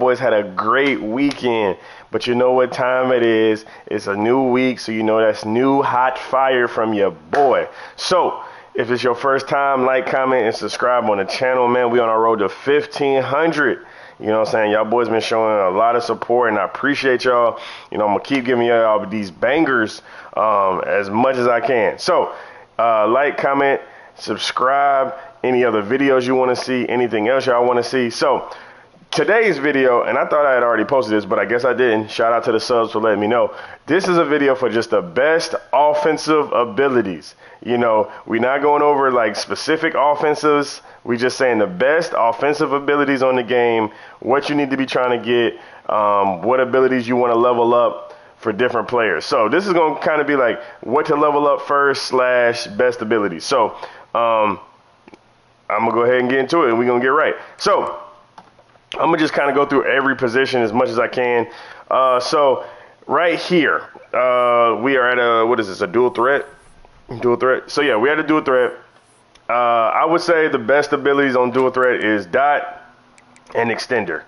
Boys had a great weekend, but you know what time it is. It's a new week, so you know that's new hot fire from your boy. So if it's your first time, like, comment, and subscribe on the channel, man. We on our road to 1,500. You know what I'm saying? Y'all boys been showing a lot of support, and I appreciate y'all. You know, I'm going to keep giving y'all these bangers as much as I can. So like, comment, subscribe, any other videos you want to see, anything else y'all want to see. So today's video, and I thought I had already posted this, but I guess I didn't. Shout out to the subs for letting me know. This is a video for just the best offensive abilities. You know, we're not going over like specific offensives. We just saying the best offensive abilities on the game, what you need to be trying to get, what abilities you want to level up for different players. So this is going to kind of be like what to level up first / best abilities. So I'm going to go ahead and get into it, and we're going to get right. So I'm going to just kind of go through every position as much as I can. So right here, we are at a, what is this, a dual threat? Dual threat. So yeah, we had a dual threat. I would say the best abilities on dual threat is dot and extender.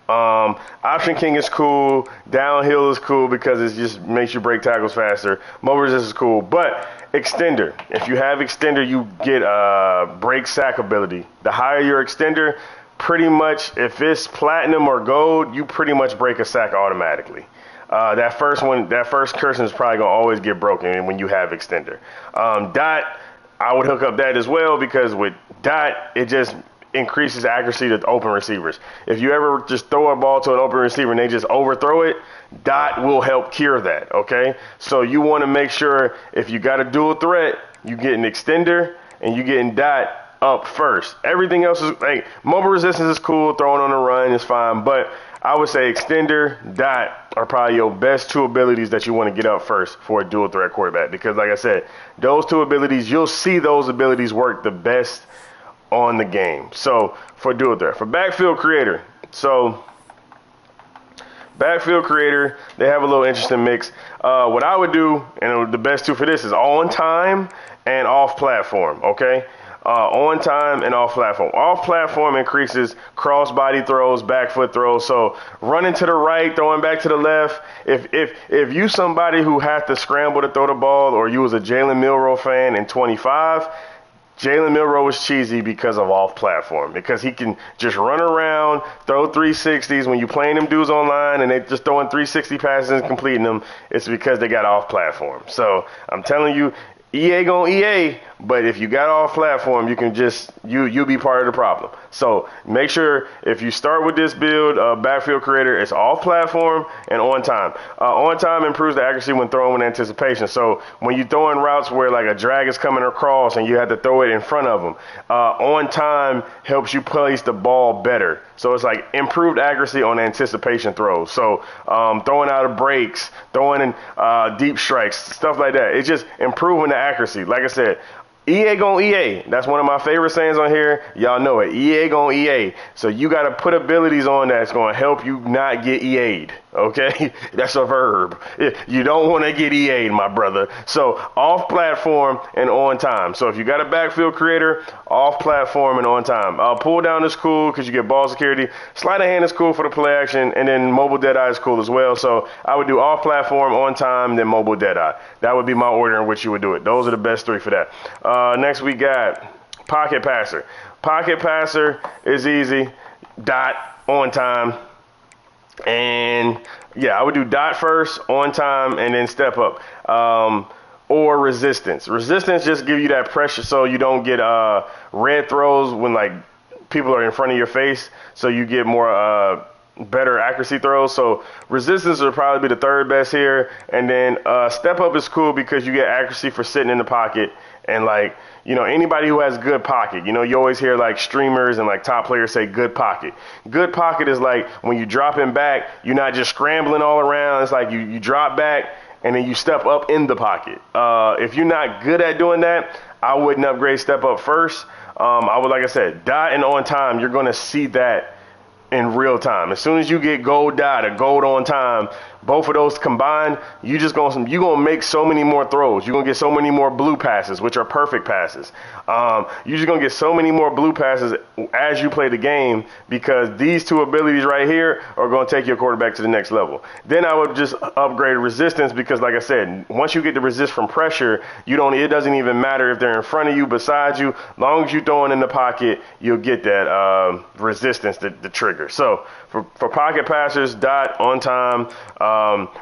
Option king is cool. Downhill is cool because it just makes you break tackles faster. Mobile resist is cool, but extender. If you have extender, you get break sack ability. The higher your extender, pretty much, if it's platinum or gold, you pretty much break a sack automatically. That first curse is probably gonna always get broken when you have extender. Dot, I would hook up that as well, because with dot, it just increases accuracy to open receivers. If you ever just throw a ball to an open receiver and they just overthrow it, dot will help cure that, okay? So you want to make sure if you got a dual threat, you get an extender and you getting dot up first. Everything else is like mobile resistance is cool, throwing on a run is fine, but I would say extender, dot are probably your best two abilities that you want to get up first for a dual threat quarterback, because like I said, those two abilities, you'll see those abilities work the best on the game. So for dual threat, for backfield creator, so backfield creator, they have a little interesting mix. What I would do, and the best two for this is on time and off platform, okay? On time and off platform. Off platform increases cross body throws, back foot throws. So running to the right, throwing back to the left. If you somebody who has to scramble to throw the ball, or you was a Jalen Milroe fan in 25, Jalen Milroe was cheesy because of off platform, because he can just run around, throw 360s. When you playing them dudes online and they just throwing 360 passes and completing them, it's because they got off platform. So I'm telling you, EA gonna EA, but if you got off platform, you can just, you'll be part of the problem. So make sure if you start with this build, backfield creator, it's off platform and on time. On time improves the accuracy when throwing with anticipation. So when you throw in routes where like a drag is coming across and you have to throw it in front of them, on time helps you place the ball better. So it's like improved accuracy on anticipation throws. So throwing out of breaks, throwing in deep strikes, stuff like that. It's just improving the accuracy. Like I said, EA gon' EA. That's one of my favorite sayings on here. Y'all know it. EA gon' EA. So you got to put abilities on that's going to help you not get EA'd. Okay? That's a verb. You don't want to get EA'd, my brother. So off platform and on time. So if you got a backfield creator, off platform and on time. Pull down is cool because you get ball security. Sleight of hand is cool for the play action. And then mobile deadeye is cool as well. So I would do off platform, on time, then mobile deadeye. That would be my order in which you would do it. Those are the best three for that. Next we got pocket passer. Pocket passer is easy. Dot, on time. And yeah, I would do dot first, on time, and then step up. Or resistance. Resistance just give you that pressure so you don't get red throws when like people are in front of your face. So you get more better accuracy throws. So resistance would probably be the third best here. And then step up is cool because you get accuracy for sitting in the pocket. And like, you know, anybody who has good pocket, you know, you always hear like streamers and like top players say good pocket. Good pocket is like when you dropping back, you're not just scrambling all around. It's like you drop back and then you step up in the pocket. If you're not good at doing that, I wouldn't upgrade step up first. I would, like I said, dot and on time, you're going to see that in real time. As soon as you get gold dot or gold on time, both of those combined, you're gonna make so many more throws. You're gonna get so many more blue passes, which are perfect passes. You're just gonna get so many more blue passes as you play the game, because these two abilities right here are gonna take your quarterback to the next level. Then I would just upgrade resistance, because like I said, once you get to resist from pressure, it doesn't even matter if they're in front of you, beside you, long as you throw it in the pocket, you'll get that resistance to trigger. So for pocket passers, dot, on time,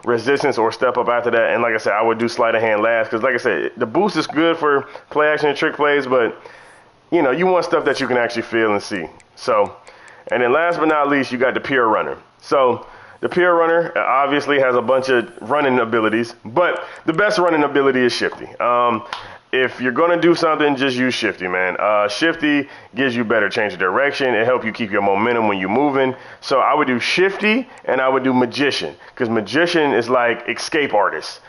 resistance, or step up after that. And like I said, I would do sleight of hand last, because like I said, the boost is good for play action and trick plays, but you want stuff that you can actually feel and see. So, and then last but not least, you got the pure runner. So the pure runner obviously has a bunch of running abilities, but the best running ability is Shifty. If you're going to do something, just use Shifty, man. Shifty gives you better change of direction. It helps you keep your momentum when you're moving. So I would do Shifty, and I would do Magician, because Magician is like escape artist.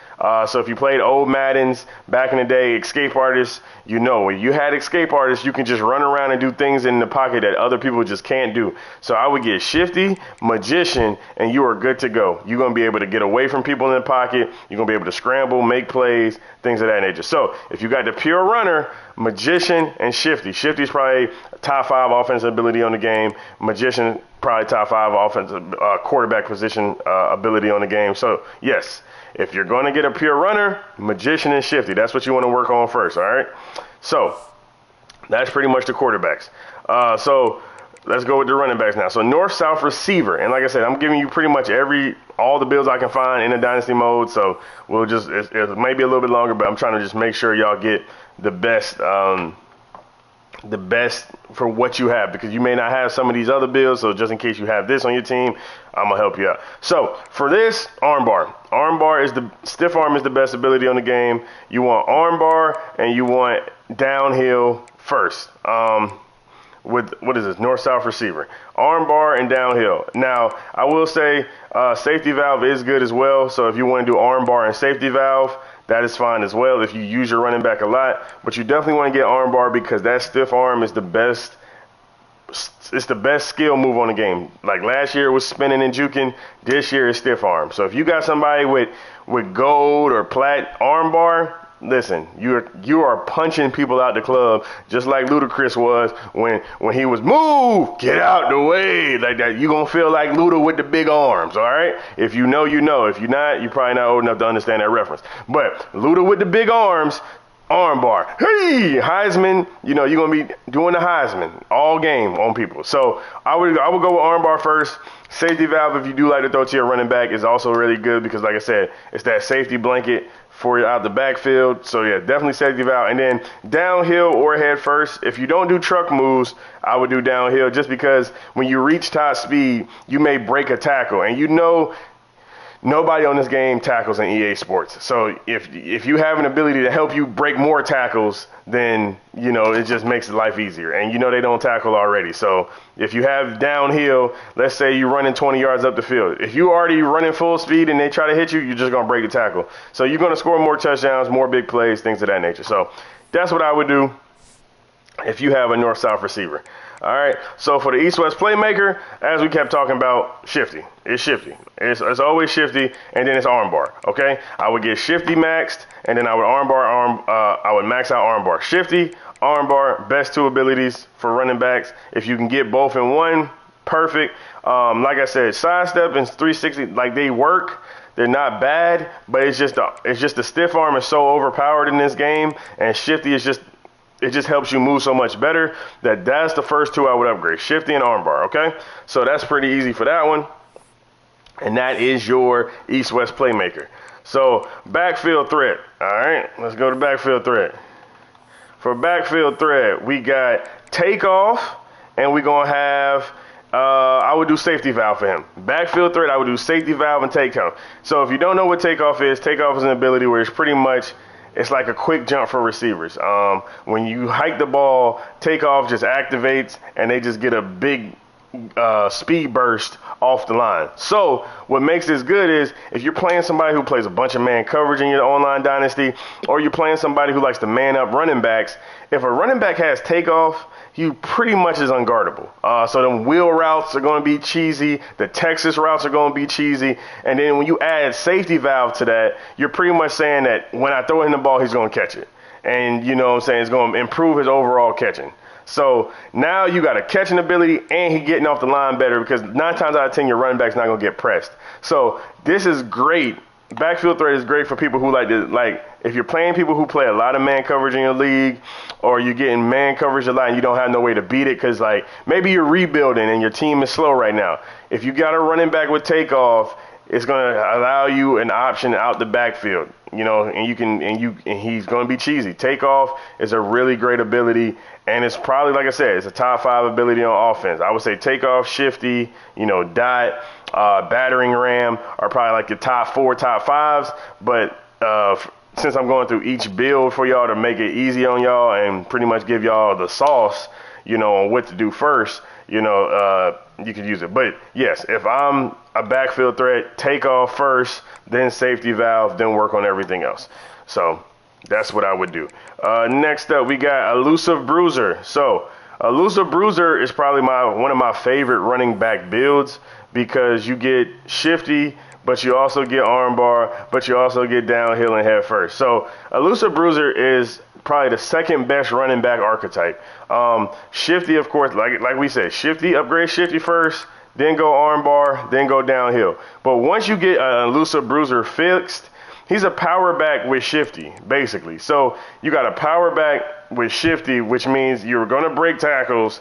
So if you played old Maddens back in the day, escape artists, when you had escape artists, you can just run around and do things in the pocket that other people just can't do. So I would get Shifty, Magician, and you are good to go. You're going to be able to get away from people in the pocket. You're going to be able to scramble, make plays, things of that nature. So if you got the pure runner, Magician, and Shifty. Shifty's probably top 5 offensive ability on the game. Magician, probably top 5 offensive quarterback position ability on the game. So yes, if you're going to get a pure runner, Magician and Shifty, that's what you want to work on first, all right? So that's pretty much the quarterbacks. So let's go with the running backs now. So north-south receiver. And like I said, I'm giving you pretty much all the builds I can find in the Dynasty mode. So we'll just, it may be a little bit longer, but I'm trying to just make sure y'all get the best for what you have, because you may not have some of these other builds. So just in case you have this on your team, I'm gonna help you out. So for this, armbar. Stiff arm is the best ability on the game. You want armbar, and you want downhill first. With what is this, north-south receiver, armbar and downhill. Now I will say safety valve is good as well. So if you want to do armbar and safety valve, that is fine as well if you use your running back a lot. But you definitely want to get armbar, because that stiff arm is the best. It's the best skill move on the game. Like last year it was spinning and juking. This year is stiff arm. So if you got somebody with gold or plat armbar, listen, you are punching people out the club, just like Ludacris was when he was move, get out the way, like that. You gonna feel like Luda with the big arms, all right? If you know, you know. If you're not, you're probably not old enough to understand that reference. But Luda with the big arms, armbar, hey, Heisman, you're gonna be doing the Heisman all game on people. So I would go with armbar first. Safety valve, if you do like to throw to your running back, is also really good, because like I said, it's that safety blanket for you out the backfield. So yeah, definitely safety valve. And then downhill or head first. If you don't do truck moves, I would do downhill, just because when you reach top speed, you may break a tackle, and nobody on this game tackles in EA Sports. So if you have an ability to help you break more tackles, then it just makes life easier. And they don't tackle already. So if you have downhill, let's say you're running 20 yards up the field. If you already running full speed and they try to hit you, you're just gonna break the tackle. So you're gonna score more touchdowns, more big plays, things of that nature. So that's what I would do if you have a north-south receiver. All right, so for the east-west playmaker, as we kept talking about, Shifty. It's Shifty. It's always Shifty, and then it's armbar, okay? I would get Shifty maxed, and then I would I would max out armbar. Shifty, armbar, best 2 abilities for running backs. If you can get both in one, perfect. Like I said, sidestep and 360, like they work. They're not bad, but it's just the stiff arm is so overpowered in this game, and Shifty is it just helps you move so much better that's the first 2 I would upgrade, Shifty and armbar, okay? So that's pretty easy for that one. And that is your east-west playmaker. So backfield threat, all right? Let's go to backfield threat. For backfield threat, we got takeoff, and we're going to have, I would do safety valve for him. Backfield threat, I would do safety valve and takeoff. So if you don't know what takeoff is an ability where it's pretty much, it's like a quick jump for receivers. When you hike the ball, takeoff just activates, and they just get a big speed burst off the line. So what makes this good is if you're playing somebody who plays a bunch of man coverage in your online dynasty, or you're playing somebody who likes to man up running backs, if a running back has takeoff, he pretty much is unguardable. So them wheel routes are going to be cheesy. The Texas routes are going to be cheesy. And then when you add safety valve to that, you're pretty much saying that when I throw him the ball, he's going to catch it. And you know what I'm saying? It's going to improve his overall catching. So now you got a catching ability and he getting off the line better, because 9 times out of 10 your running back's not going to get pressed. So this is great. Backfield threat is great for people who if you're playing people who play a lot of man coverage in your league, or you're getting man coverage a lot and you don't have no way to beat it because maybe you're rebuilding and your team is slow right now. If you got a running back with takeoff, it's going to allow you an option out the backfield, and he's going to be cheesy. Takeoff is a really great ability, and it's probably, like I said, it's a top 5 ability on offense. I would say takeoff, shifty, dot, battering ram are probably like your top 4, top 5s, but since I'm going through each build for y'all to make it easy on y'all and pretty much give y'all the sauce, on what to do first, you could use it. But yes, if I'm a backfield threat, take off first, then safety valve, then work on everything else. So that's what I would do. Next up, we got Elusive Bruiser. So Elusive Bruiser is probably one of my favorite running back builds, because you get shifty, but you also get armbar, but you also get downhill and head first. So Elusive Bruiser is probably the second best running back archetype. Shifty, of course, like we said, shifty, upgrade shifty first, then go armbar, then go downhill. But once you get an Elusive Bruiser fixed, he's a power back with shifty, basically. So you got a power back with shifty, which means you're going to break tackles,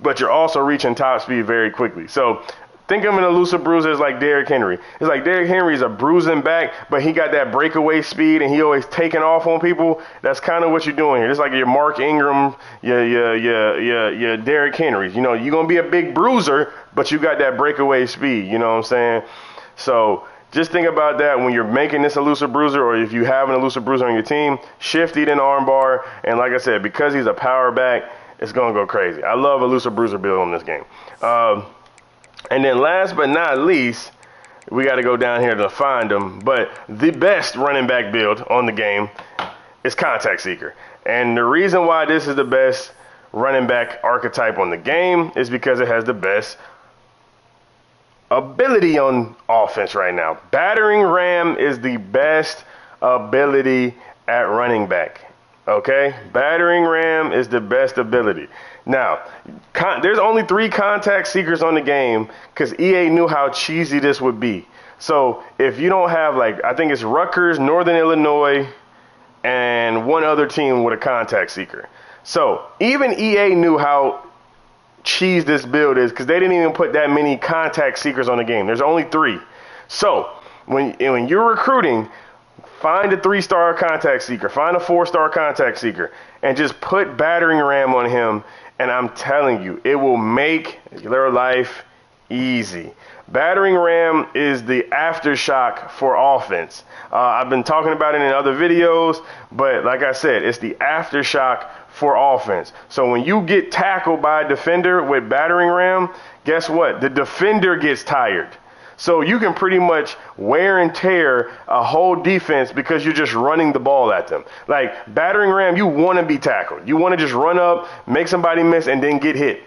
but you're also reaching top speed very quickly. So think of an Elusive Bruiser as like Derrick Henry. It's like Derrick Henry's a bruising back, but he got that breakaway speed and he always taking off on people. That's kind of what you're doing here. It's like your Mark Ingram, your Derrick Henry. You're going to be a big bruiser, but you got that breakaway speed. You know what I'm saying? So just think about that when you're making this Elusive Bruiser, or if you have an Elusive Bruiser on your team, shifty then armbar. And like I said, because he's a power back, it's going to go crazy. I love Elusive Bruiser build on this game. And then last but not least, we got to go down here to find them. But the best running back build on the game is Contact Seeker. And the reason why this is the best running back archetype on the game is because it has the best ability on offense right now. Battering ram is the best ability at running back. Okay? Battering ram is the best ability. Now, there's only 3 contact seekers on the game because EA knew how cheesy this would be. So if you don't have, I think it's Rutgers, Northern Illinois, and one other team with a contact seeker. So even EA knew how cheese this build is because they didn't even put that many contact seekers on the game. There's only 3. So when you're recruiting, find a 3-star contact seeker, find a 4-star contact seeker, and just put battering ram on him. And I'm telling you, it will make their life easy. Battering ram is the aftershock for offense. I've been talking about it in other videos, but like I said, it's the aftershock for offense. So when you get tackled by a defender with battering ram, guess what? The defender gets tired. So you can pretty much wear and tear a whole defense because you're just running the ball at them. Like battering ram, you want to be tackled. You want to just run up, make somebody miss, and then get hit.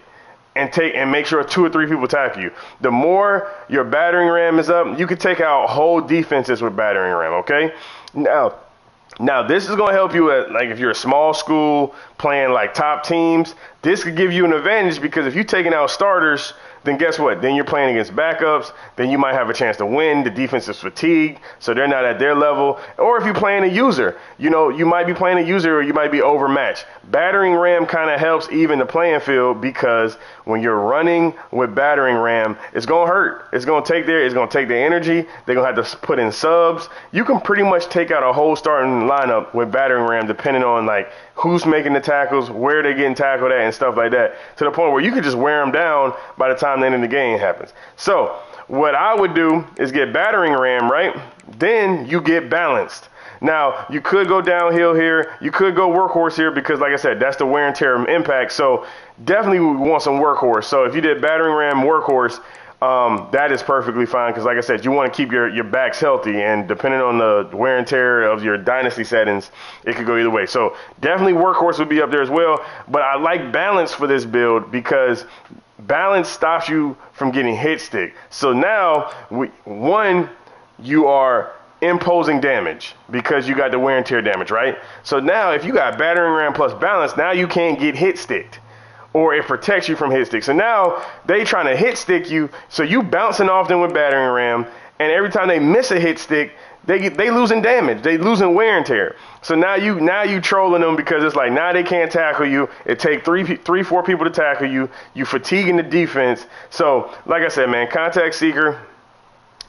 And make sure 2 or 3 people tackle you. The more your battering ram is up, you can take out whole defenses with battering ram, okay? Now this is going to help you at, if you're a small school playing top teams. This could give you an advantage because if you're taking out starters, then guess what? Then you're playing against backups. Then you might have a chance to win. The defense is fatigued, so they're not at their level. Or if you're playing a user, you might be playing a user or you might be overmatched. Battering ram kind of helps even the playing field because when you're running with battering ram, it's going to hurt. It's going to take their energy. They're going to have to put in subs. You can pretty much take out a whole starting lineup with battering ram depending on who's making the tackles, where they're getting tackled at, and stuff like that, to the point where you could just wear them down by the time the end of the game happens. So what I would do is get battering ram, right? Then you get balanced. Now, you could go downhill here. You could go workhorse here because, like I said, that's the wear and tear impact. So definitely we want some workhorse. So if you did battering ram workhorse, that is perfectly fine because, like I said, you want to keep your backs healthy. And depending on the wear and tear of your Dynasty settings, it could go either way. So definitely workhorse would be up there as well. But I like balance for this build because balance stops you from getting hit stick. So now, you are imposing damage because you got the wear and tear damage, right? So now if you got battering ram plus balance, now you can't get hit sticked, or it protects you from hit stick. So now they trying to hit stick you, so you bouncing off them with battering ram, and every time they miss a hit stick, they losing damage, they losing wear and tear. So now you trolling them because it's like now they can't tackle you. It take three, 4 people to tackle you. You fatiguing the defense. So like I said, man, Contact Seeker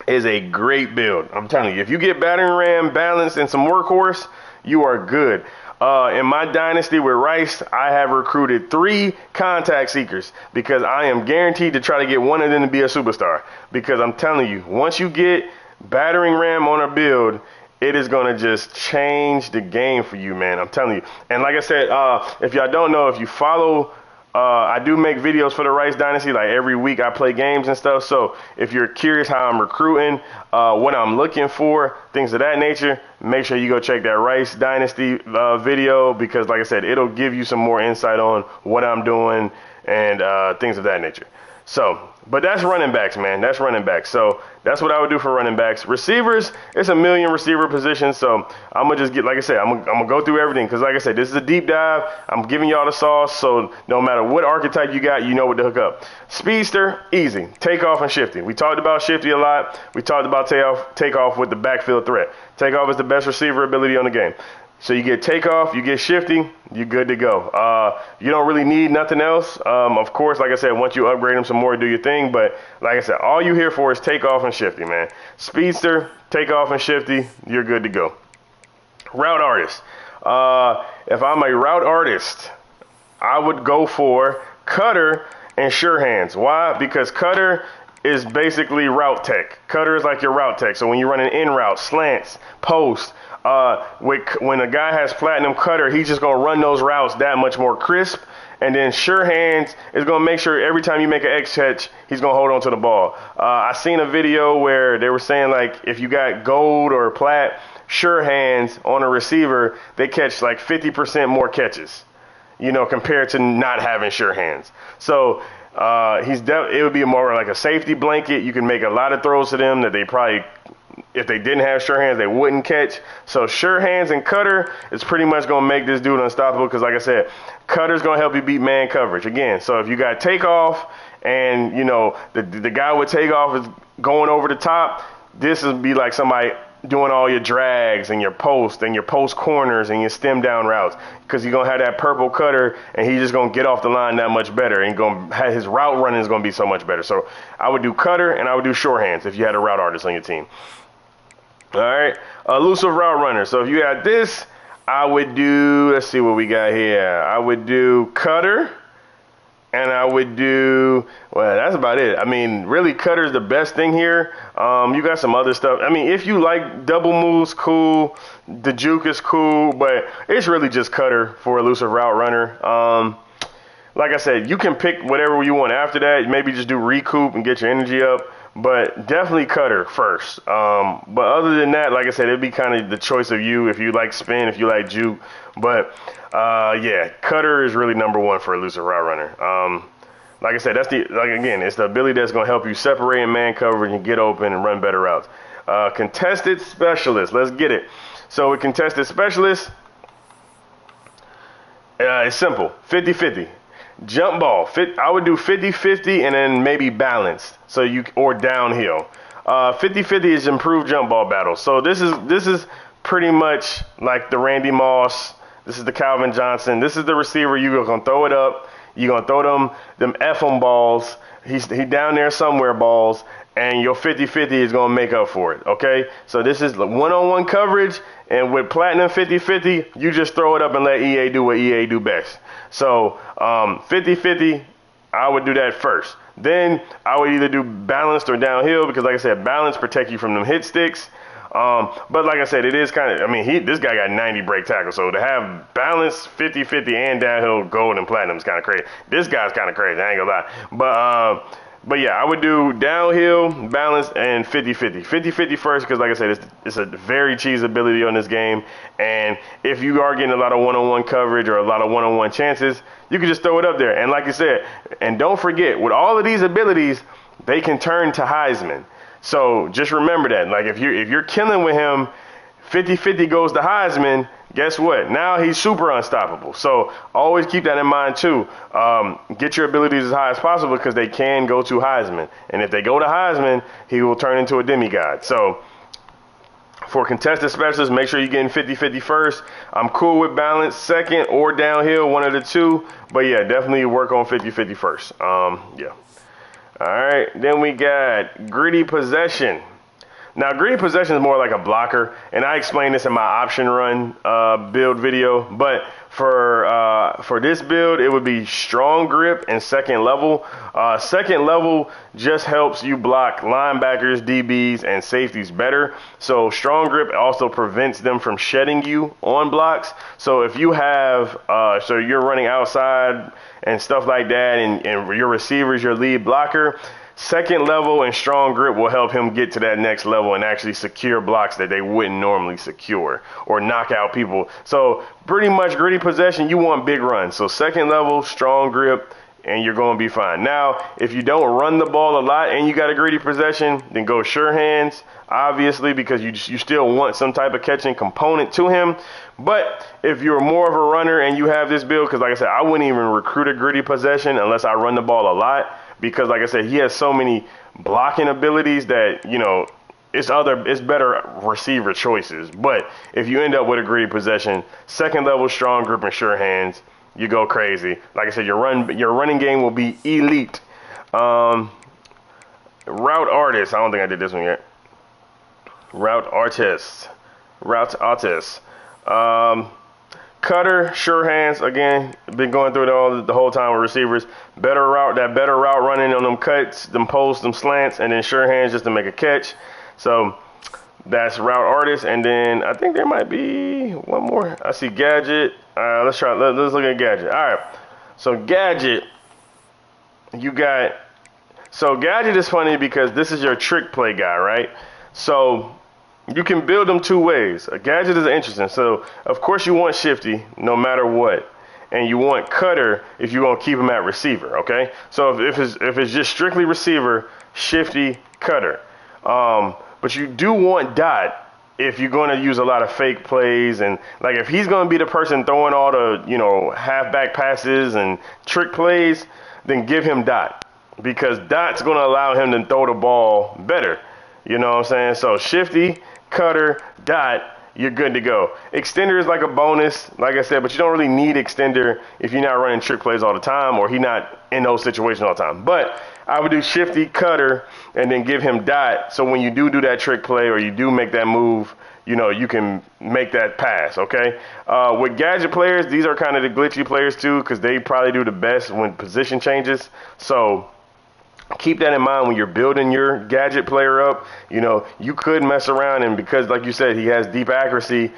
is a great build. I'm telling you, if you get battering ram, balance, and some workhorse, you are good. In my Dynasty with Rice, I have recruited 3 Contact Seekers because I am guaranteed to try to get one of them to be a superstar. Because I'm telling you, once you get battering ram on a build, it is going to just change the game for you, man. I'm telling you. And like I said, if y'all don't know, if you follow, I do make videos for the Rice Dynasty. Like every week I play games and stuff. So if you're curious how I'm recruiting, what I'm looking for, things of that nature, make sure you go check that Rice Dynasty video because, like I said, it'll give you some more insight on what I'm doing and things of that nature. So, but that's running backs, man. That's running backs. So that's what I would do for running backs. Receivers, it's a million receiver positions. So I'm going to just get, like I said, I'm going to go through everything. Because like I said, this is a deep dive. I'm giving y'all the sauce. So no matter what archetype you got, you know what to hook up. Speedster, easy. Takeoff and shifty. We talked about shifty a lot. We talked about takeoff with the backfield threat. Takeoff is the best receiver ability on the game. So you get takeoff, you get shifty, you're good to go. You don't really need nothing else. Of course, like I said, once you upgrade them some more, do your thing. But like I said, all you here for is takeoff and shifty, man. Speedster, takeoff and shifty, you're good to go. Route artist. If I'm a route artist, I would go for cutter and sure hands. Why? Because cutter is basically route tech. Cutter is like your route tech. So when you're running in route, slants, post, when a guy has platinum cutter, he's just going to run those routes that much more crisp. And then sure hands is going to make sure every time you make an X catch, he's going to hold on to the ball. I seen a video where they were saying, like, if you got gold or plat sure hands on a receiver, they catch like 50% more catches, you know, compared to not having sure hands. So it would be more like a safety blanket. You can make a lot of throws to them that they probably, if they didn't have sure hands, they wouldn't catch. So sure hands and cutter is pretty much going to make this dude unstoppable because, like I said, cutter's going to help you beat man coverage. Again, so if you got takeoff and, you know, the guy with takeoff is going over the top, this would be like somebody doing all your drags and your post corners and your stem down routes because you're going to have that purple cutter and he's just going to get off the line that much better and going to have his route running is going to be so much better. So I would do cutter and I would do short hands if you had a route artist on your team. All right, elusive route runner. So if you had this, I would do, let's see what we got here. I would do cutter, and I would do, well, that's about it. I mean, really, cutter is the best thing here. You got some other stuff. I mean, if you like double moves, cool. The juke is cool, but it's really just cutter for elusive route runner. Like I said, you can pick whatever you want after that. Maybe just do recoup and get your energy up. But definitely cutter first. But other than that, like I said, it'd be kind of the choice of you if you like spin, if you like juke. But yeah, cutter is really number one for elusive route runner. Like I said, again, it's the ability that's going to help you separate in man coverage and get open and run better routes. Contested specialist, let's get it. So with contested specialist, it's simple, 50-50. Jump ball, I would do 50-50 and then maybe balanced, or downhill. 50-50 is improved jump ball battle. So this is pretty much like the Randy Moss. This is the Calvin Johnson. This is the receiver. You're gonna throw it up. You're gonna throw them F-em balls. He down there somewhere balls, and your 50-50 is gonna make up for it. Okay. So this is one-on-one coverage, and with platinum 50-50, you just throw it up and let EA do what EA do best. So 50-50, I would do that first. Then I would either do balanced or downhill because, like I said, balance protect you from them hit sticks. But like I said, it is kind of, I mean, this guy got 90 break tackle. So to have balance 50-50 and downhill gold and platinum is kind of crazy. This guy's kind of crazy, I ain't gonna lie. But yeah, I would do downhill, balance, and 50-50. 50-50 first because, like I said, it's a very cheese ability on this game. And if you are getting a lot of one-on-one coverage or a lot of one-on-one chances, you can just throw it up there. And like you said, and don't forget, with all of these abilities, they can turn to Heisman. So just remember that. Like if you're killing with him, 50-50 goes to Heisman, guess what? Now he's super unstoppable. So always keep that in mind too. Get your abilities as high as possible because they can go to Heisman. And if they go to Heisman, he will turn into a demigod. So for contested specialists, make sure you're getting 50-50 first. I'm cool with balance second or downhill, one of the two. But yeah, definitely work on 50-50 first. Yeah. All right, then we got Gritty Possession. Now, Gritty Possession is more like a blocker, and I explained this in my option run build video. But for this build, it would be Strong Grip and Second Level. Second Level just helps you block linebackers, DBs, and safeties better. So Strong Grip also prevents them from shedding you on blocks. So if you have, so you're running outside and stuff like that, and your receiver is your lead blocker, Second Level and Strong Grip will help him get to that next level and actually secure blocks that they wouldn't normally secure or knock out people. So pretty much Gritty Possession, you want big runs. So Second Level, Strong Grip, and you're going to be fine. Now, if you don't run the ball a lot and you got a Gritty Possession, then go Sure Hands, obviously, because you still want some type of catching component to him. But if you're more of a runner and you have this build, because like I said, I wouldn't even recruit a Gritty Possession unless I run the ball a lot. Because, like I said, he has so many blocking abilities that, you know, it's better receiver choices. But if you end up with a Gritty Possession, Second Level, Strong Grip, and Sure Hands, you go crazy. Like I said, your running game will be elite. Route Artist. I don't think I did this one yet. Route Artist. Cutter, Sure Hands, again, been going through it the whole time with receivers. Better route running on them cuts, them posts, them slants, and then Sure Hands just to make a catch. So that's Route Artist. And then I think there might be one more. I see Gadget. Let's look at Gadget. All right. So Gadget, Gadget is funny because this is your trick play guy, right? So you can build them two ways. A Gadget is interesting. So, of course, you want Shifty no matter what. And you want Cutter if you're going to keep him at receiver, okay? So if it's just strictly receiver, Shifty, Cutter. But you do want Dot if you're going to use a lot of fake plays. And, like, if he's going to be the person throwing all the, you know, halfback passes and trick plays, then give him Dot. Because Dot's going to allow him to throw the ball better. You know what I'm saying? So Shifty, Cutter, Dot, you're good to go. Extender is like a bonus, like I said, but you don't really need Extender if you're not running trick plays all the time or he's not in those situations all the time. But I would do Shifty, Cutter, and then give him Dot. So when you do that trick play or you do make that move, you know, you can make that pass, okay? With Gadget players, these are kind of the glitchy players too because they probably do the best when position changes. So keep that in mind when you're building your Gadget player up. You know, you could mess around, and because, like you said, he has deep accuracy,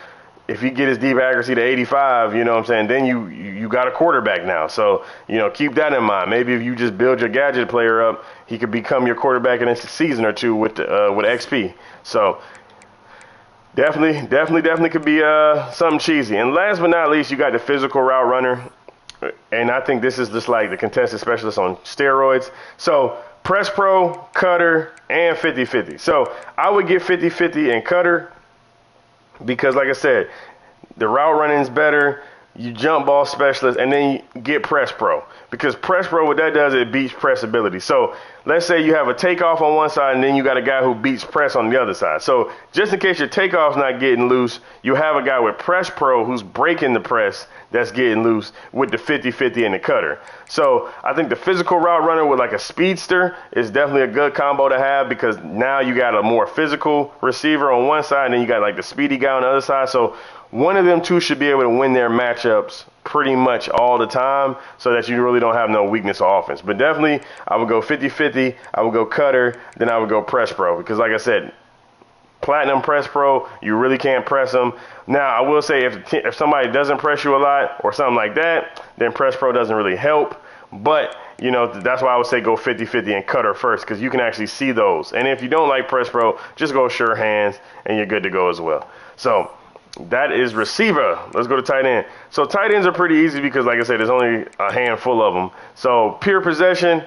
if he get his deep accuracy to 85, you know what I'm saying, then you got a quarterback now. So, you know, keep that in mind. Maybe if you just build your Gadget player up, he could become your quarterback in a season or two with XP. So definitely could be something cheesy. And last but not least, you got the physical route runner. And I think this is just like the contested specialist on steroids. So Press Pro, Cutter, and 50-50. So I would get 50-50 and Cutter because, like I said, the route running is better. You jump ball specialist, and then you get Press Pro. Because Press Pro, what that does, it beats press ability. So let's say you have a takeoff on one side, and then you got a guy who beats press on the other side. So just in case your takeoff's not getting loose, you have a guy with Press Pro who's breaking the press that's getting loose with the 50-50 and the Cutter. So I think the physical route runner with like a speedster is definitely a good combo to have because now you got a more physical receiver on one side, and then you got like the speedy guy on the other side. So one of them two should be able to win their matchups pretty much all the time so that you really don't have no weakness on offense. But definitely, I would go 50-50, I would go Cutter, then I would go Press Pro. Because like I said, Platinum Press Pro, you really can't press them. Now, I will say if somebody doesn't press you a lot or something like that, then Press Pro doesn't really help. But, you know, that's why I would say go 50-50 and cutter first, because you can actually see those. And if you don't like Press Pro, just go sure hands and you're good to go as well. So that is receiver. Let's go to tight end. So tight ends are pretty easy because, like I said, there's only a handful of them. So pure possession,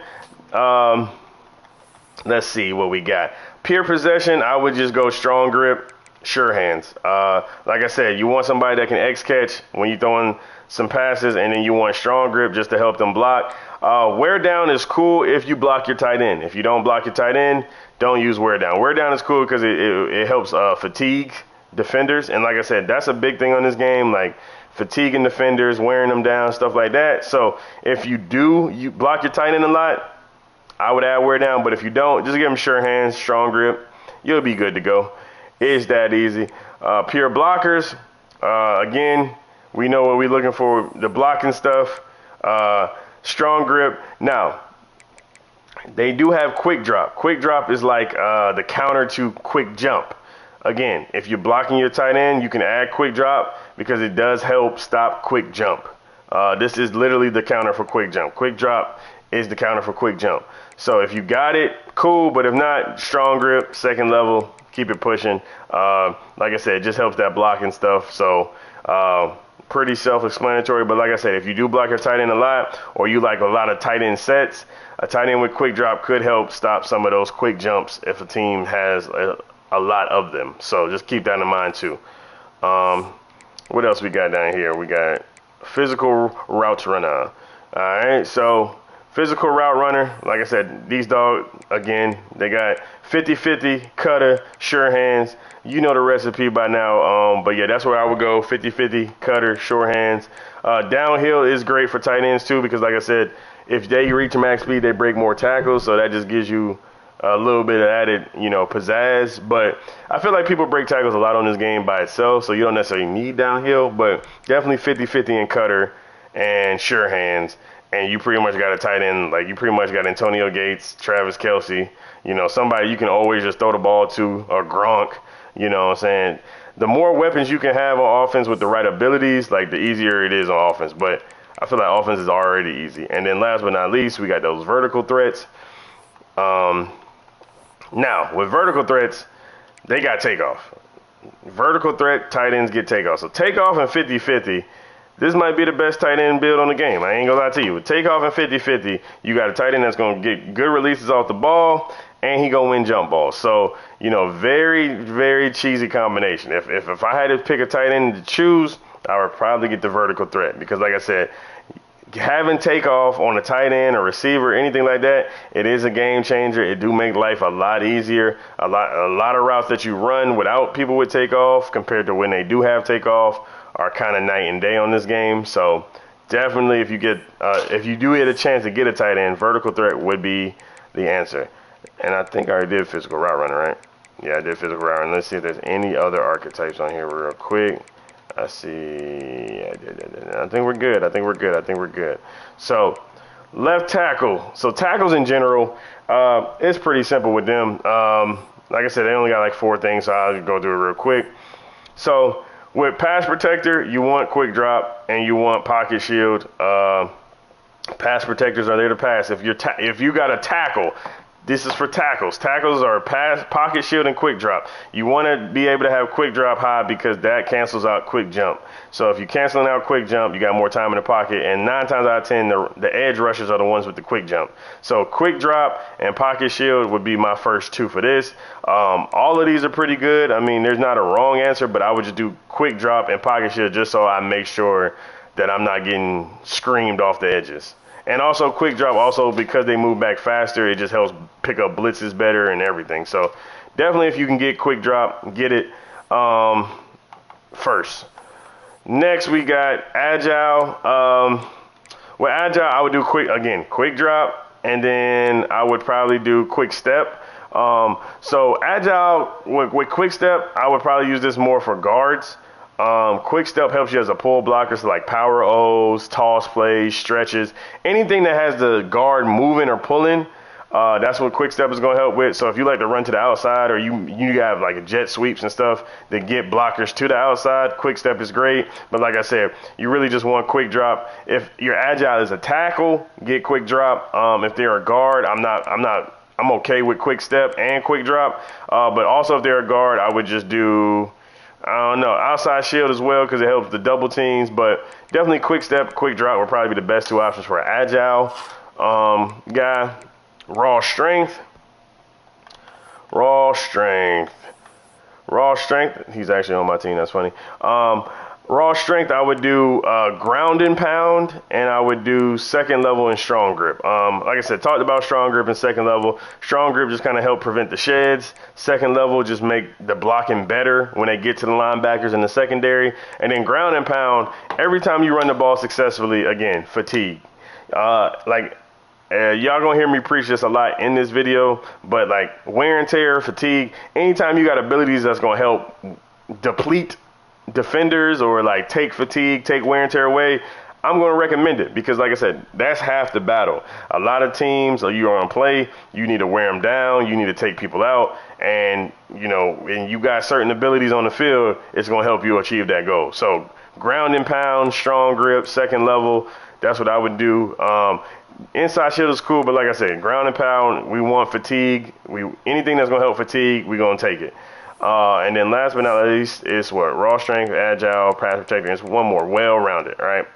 let's see what we got. Pure possession, I would just go strong grip, sure hands. Like I said, you want somebody that can X-catch when you're throwing some passes, and then you want strong grip just to help them block. Wear down is cool if you block your tight end. If you don't block your tight end, don't use wear down. Wear down is cool because it helps fatigue defenders, and like I said, that's a big thing on this game, like fatiguing defenders, wearing them down, stuff like that. So if you block your tight end a lot, I would add wear down, but if you don't, just give them sure hands, strong grip. You'll be good to go. It's that easy. Pure blockers, again, we know what we're looking for, the blocking stuff, strong grip. Now, they do have quick drop. Quick drop is like the counter to quick jump. Again, if you're blocking your tight end, you can add quick drop because it does help stop quick jump. This is literally the counter for quick jump. Quick drop is the counter for quick jump. So if you got it, cool, but if not, strong grip, second level, keep it pushing. Like I said, it just helps that blocking stuff. So pretty self-explanatory, but like I said, if you do block your tight end a lot, or you like a lot of tight end sets, a tight end with quick drop could help stop some of those quick jumps if a team has a lot of them. So just keep that in mind too. What else we got down here? We got physical route runner. All right, so physical route runner, like I said, these dogs, again, they got 50-50, cutter, sure hands. You know the recipe by now, but yeah, that's where I would go, 50-50, cutter, sure hands. Downhill is great for tight ends too, because like I said, if they reach max speed, they break more tackles, so that just gives you a little bit of added, you know, pizzazz. But I feel like people break tackles a lot on this game by itself, so you don't necessarily need downhill, but definitely 50-50 and cutter and sure hands. And you pretty much got a tight end, like you pretty much got Antonio Gates, Travis Kelce, you know, somebody you can always just throw the ball to, or Gronk, you know what I'm saying? The more weapons you can have on offense with the right abilities, like the easier it is on offense. But I feel like offense is already easy. And then last but not least, we got those vertical threats. Now, with vertical threats, they got takeoff. Vertical threat, tight ends get takeoff. So takeoff and 50-50. This might be the best tight end build on the game. I ain't gonna lie to you. With takeoff and 50-50, you got a tight end that's gonna get good releases off the ball, and he gonna win jump balls. So, you know, very, very cheesy combination. If I had to pick a tight end to choose, I would probably get the vertical threat because, like I said, having takeoff on a tight end or receiver, anything like that, it is a game changer. It do make life a lot easier. A lot of routes that you run without people with takeoff compared to when they do have takeoff are kind of night and day on this game. So definitely if you do get a chance to get a tight end, vertical threat would be the answer. And I think I already did physical route runner, right? Yeah, I did physical route runner. Let's see if there's any other archetypes on here real quick. I see. I think we're good. So left tackle. So tackles in general, it's pretty simple with them. Like I said, they only got like 4 things, so I'll go through it real quick. So with pass protector, you want quick drop and you want pocket shield. Pass protectors are there to pass. If you got a tackle, this is for tackles. Tackles are pass, pocket shield, and quick drop. You want to be able to have quick drop high because that cancels out quick jump. So if you're canceling out quick jump, you got more time in the pocket. And 9 times out of 10, the edge rushers are the ones with the quick jump. So quick drop and pocket shield would be my first 2 for this. All of these are pretty good. I mean, there's not a wrong answer, but I would just do quick drop and pocket shield just so I make sure that I'm not getting screamed off the edges. And also quick drop, also because they move back faster, it just helps pick up blitzes better and everything. So definitely if you can get quick drop, get it first. Next we got agile. With agile, I would do quick drop, and then I would probably do quick step. So agile with quick step, I would probably use this more for guards. Quick step helps you as a pull blocker, so like power O's, toss plays, stretches, anything that has the guard moving or pulling. That's what quick step is going to help with. So if you like to run to the outside, or you have like jet sweeps and stuff that get blockers to the outside, quick step is great. But like I said, you really just want quick drop. If your agile is a tackle, get quick drop. If they're a guard, I'm okay with quick step and quick drop. But also if they're a guard, I would just do, I don't know, outside shield as well, because it helps the double teams. But definitely quick step, quick drop would probably be the best two options for an agile guy. Raw strength. He's actually on my team. That's funny. Raw strength, I would do ground and pound, and I would do second level and strong grip. Like I said, talked about strong grip and second level. Strong grip just kind of help prevent the sheds. Second level just make the blocking better when they get to the linebackers in the secondary. And then ground and pound, every time you run the ball successfully, again, fatigue. Y'all gonna hear me preach this a lot in this video, but like wear and tear, fatigue, anytime you got abilities that's gonna help deplete defenders or like take fatigue, take wear and tear away, I'm going to recommend it, because like I said, that's half the battle. A lot of teams, you're on play, you need to wear them down, you need to take people out, and and you got certain abilities on the field, it's going to help you achieve that goal. So ground and pound, strong grip, second level, that's what I would do. Inside shield is cool, but like I said, ground and pound, we want fatigue. Anything that's going to help fatigue, we're going to take it. And then last but not least is what? Raw strength, agile, pass protecting. It's one more, well-rounded, right?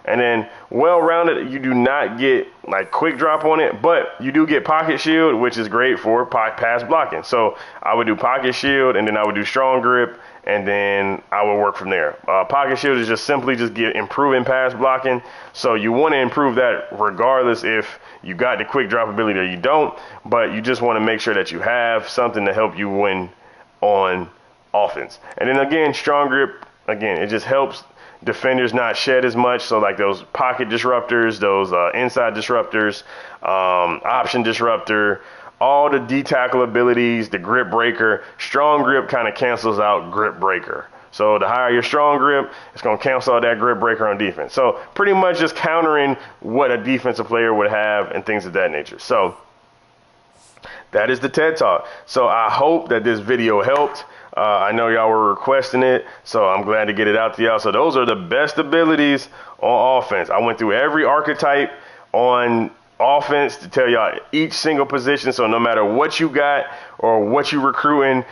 And then well-rounded, you do not get like quick drop on it, but you do get pocket shield, which is great for pass blocking. So I would do pocket shield, and then I would do strong grip, and then I would work from there. Pocket shield is just simply improving pass blocking. So you want to improve that regardless if you got the quick drop ability or you don't, but you just want to make sure that you have something to help you win on offense. And then again, strong grip, again, it just helps defenders not shed as much. So like those pocket disruptors, those inside disruptors, option disruptor, all the D-tackle abilities, the grip breaker. Strong grip kind of cancels out grip breaker. So the higher your strong grip, it's going to cancel out that grip breaker on defense. So pretty much just countering what a defensive player would have and things of that nature. So that is the TED Talk. So I hope that this video helped. I know y'all were requesting it, so I'm glad to get it out to y'all. So those are the best abilities on offense. I went through every archetype on offense to tell y'all each single position. So no matter what you got or what you recruiting,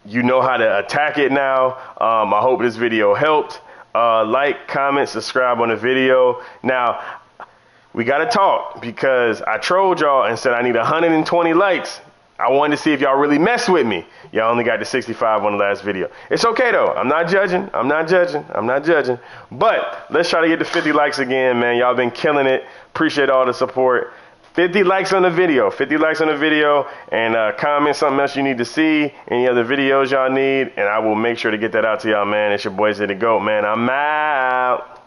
you know how to attack it now. I hope this video helped. Like, comment, subscribe on the video. Now, we got to talk, because I trolled y'all and said I need 120 likes. I wanted to see if y'all really messed with me. Y'all only got to 65 on the last video. It's okay, though. I'm not judging. But let's try to get to 50 likes again, man. Y'all been killing it. Appreciate all the support. 50 likes on the video. 50 likes on the video. And comment something else you need to see. Any other videos y'all need. And I will make sure to get that out to y'all, man. It's your boy Zay the Goat, man. I'm out.